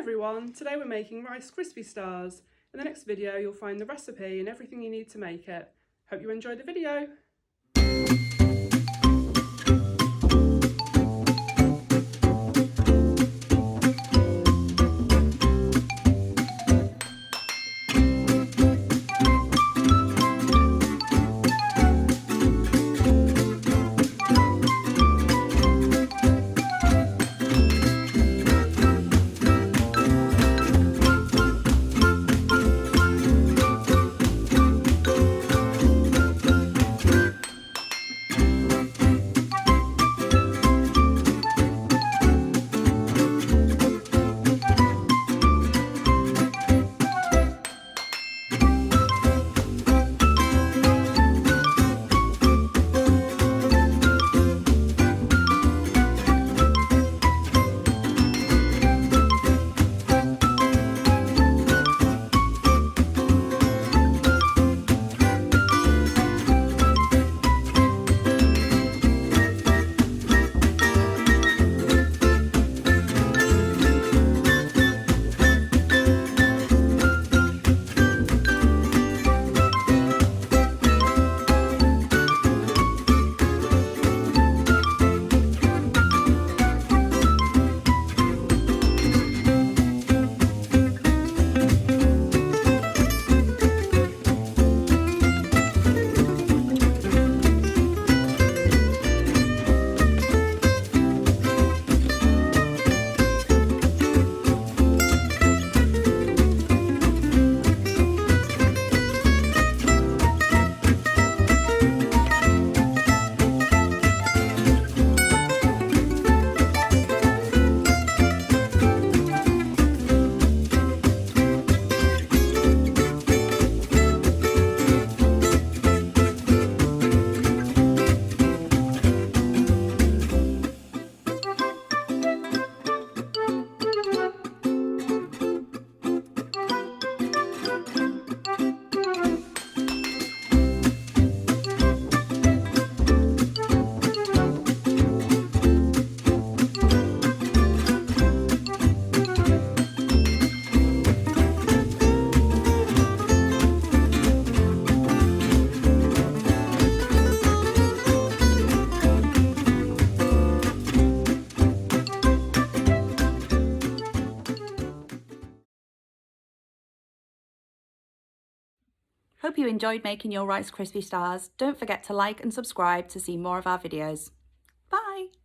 everyone, today we're making Rice Krispie stars. In the next video you'll find the recipe and everything you need to make it. Hope you enjoy the video. Hope you enjoyed making your Rice Krispie stars. Don't forget to like and subscribe to see more of our videos. Bye!